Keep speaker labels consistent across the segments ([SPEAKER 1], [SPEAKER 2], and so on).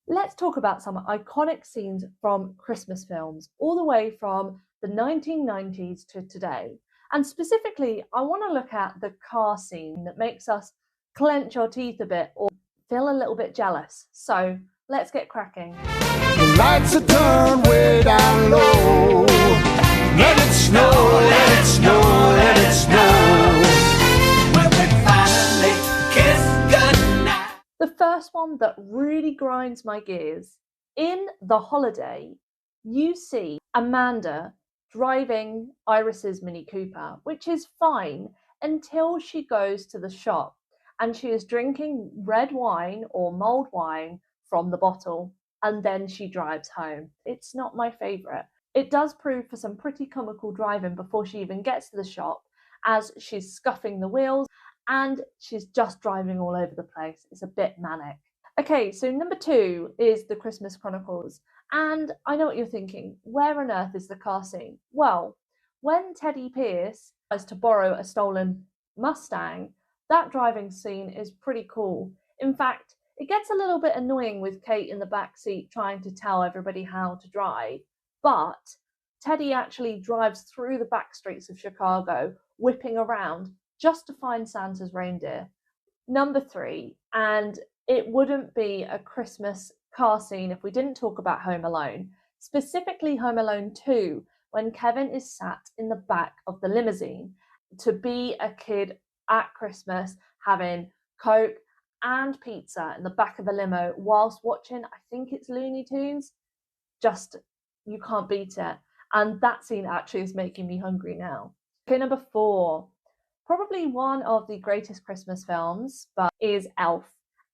[SPEAKER 1] Let's talk about some iconic scenes from Christmas films, all the way from the 1990s to today. And specifically, I want to look at the car scene that makes us clench our teeth a bit or feel a little bit jealous. So let's get cracking.
[SPEAKER 2] The lights are turned way down low. Let it snow, let it snow, let it snow. When we finally kiss goodnight.
[SPEAKER 1] The first one that really grinds my gears, in The Holiday, you see Amanda driving Iris's Mini Cooper, which is fine until she goes to the shop and she is drinking red wine or mulled wine from the bottle, and then she drives home. It's not my favourite. It does prove for some pretty comical driving before she even gets to the shop, as she's scuffing the wheels and she's just driving all over the place. It's a bit manic. Okay, so number 2 is the Christmas Chronicles. And I know what you're thinking, where on earth is the car scene? Well, when Teddy Pierce tries to borrow a stolen Mustang, that driving scene is pretty cool. In fact, it gets a little bit annoying with Kate in the back seat trying to tell everybody how to drive, but Teddy actually drives through the back streets of Chicago, whipping around just to find Santa's reindeer. Number 3, and it wouldn't be a Christmas car scene if we didn't talk about Home Alone, specifically Home Alone 2, when Kevin is sat in the back of the limousine. To be a kid at Christmas having Coke and pizza in the back of a limo whilst watching, I think it's Looney Tunes, just, you can't beat it. And that scene actually is making me hungry now. Okay, number 4, probably one of the greatest Christmas films, but is Elf.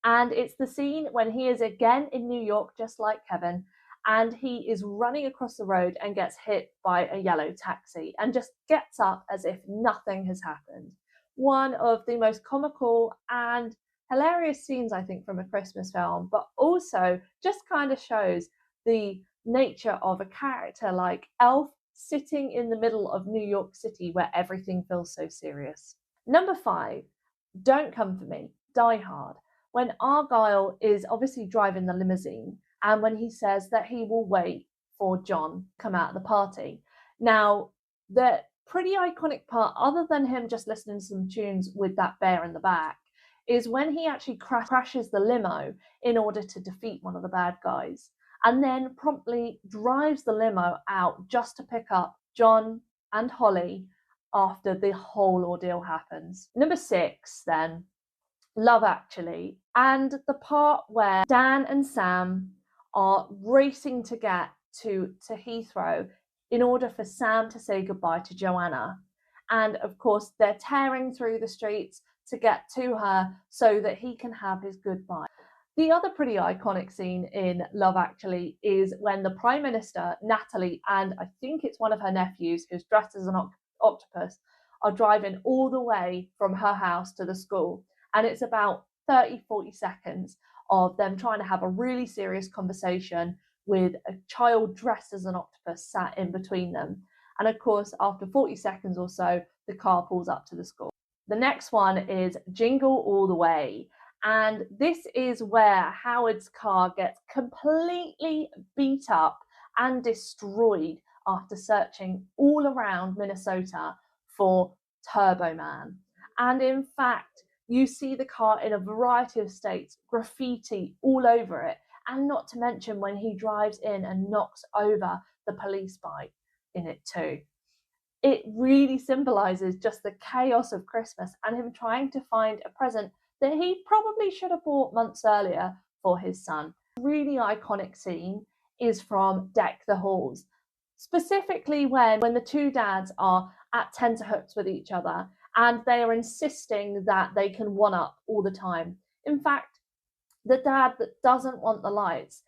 [SPEAKER 1] And it's the scene when he is again in New York, just like Kevin, and he is running across the road and gets hit by a yellow taxi and just gets up as if nothing has happened. One of the most comical and hilarious scenes, I think, from a Christmas film, but also just kind of shows the nature of a character like Elf sitting in the middle of New York City where everything feels so serious. Number 5, Don't Come For Me, Die Hard, when Argyle is obviously driving the limousine and when he says that he will wait for John to come out of the party. Now, the pretty iconic part, other than him just listening to some tunes with that bear in the back, is when he actually crashes the limo in order to defeat one of the bad guys, and then promptly drives the limo out just to pick up John and Holly after the whole ordeal happens. Number 6, then, Love Actually, and the part where Dan and Sam are racing to get to Heathrow in order for Sam to say goodbye to Joanna. And of course, they're tearing through the streets to get to her so that he can have his goodbye. The other pretty iconic scene in Love Actually is when the Prime Minister, Natalie, and I think it's one of her nephews who's dressed as an octopus, are driving all the way from her house to the school. And it's about 30-40 seconds of them trying to have a really serious conversation with a child dressed as an octopus sat in between them. And of course, after 40 seconds or so, the car pulls up to the school. The next one is Jingle All the Way. And this is where Howard's car gets completely beat up and destroyed after searching all around Minnesota for Turboman. And in fact, you see the car in a variety of states, graffiti all over it, and not to mention when he drives in and knocks over the police bike in it too. It really symbolises just the chaos of Christmas and him trying to find a present that he probably should have bought months earlier for his son. A really iconic scene is from Deck the Halls, specifically when the two dads are at tenterhooks with each other and they are insisting that they can one-up all the time. In fact, the dad that doesn't want the lights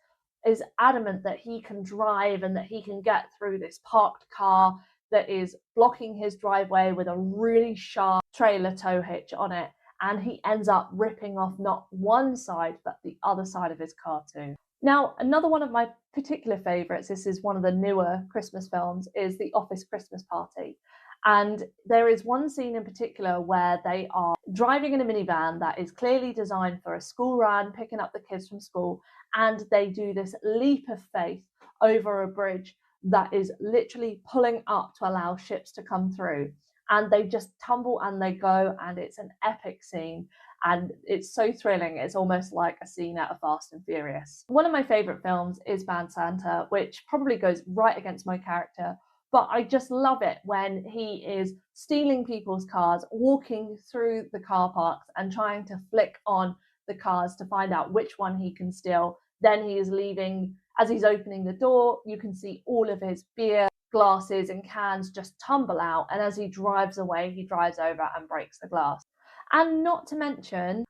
[SPEAKER 1] is adamant that he can drive and that he can get through this parked car that is blocking his driveway with a really sharp trailer tow hitch on it. And he ends up ripping off not one side, but the other side of his car too. Now, another one of my particular favourites, this is one of the newer Christmas films, is The Office Christmas Party. And there is one scene in particular where they are driving in a minivan that is clearly designed for a school run, picking up the kids from school, and they do this leap of faith over a bridge that is literally pulling up to allow ships to come through. And they just tumble and they go, and it's an epic scene. And it's so thrilling. It's almost like a scene out of Fast and Furious. One of my favourite films is Bad Santa, which probably goes right against my character, but I just love it when he is stealing people's cars, walking through the car parks and trying to flick on the cars to find out which one he can steal. Then he is leaving. As he's opening the door, you can see all of his beer glasses and cans just tumble out, and as he drives away, he drives over and breaks the glass. And not to mention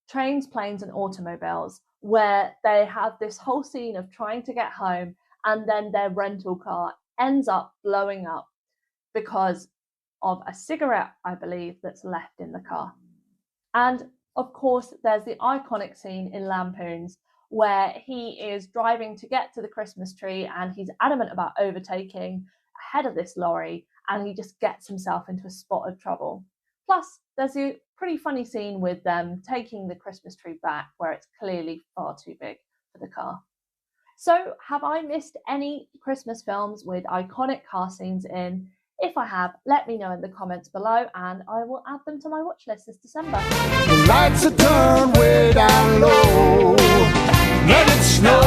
[SPEAKER 1] Trains, Planes and Automobiles, where they have this whole scene of trying to get home, and then their rental car ends up blowing up because of a cigarette, I believe, that's left in the car. And of course, there's the iconic scene in Lampoons where he is driving to get to the Christmas tree, and he's adamant about overtaking ahead of this lorry, and he just gets himself into a spot of trouble. Plus, there's a pretty funny scene with them taking the Christmas tree back where it's clearly far too big for the car. So, have I missed any Christmas films with iconic car scenes in? If I have, let me know in the comments below, and I will add them to my watch list this December.
[SPEAKER 2] The lights are turned way down low. Let it snow.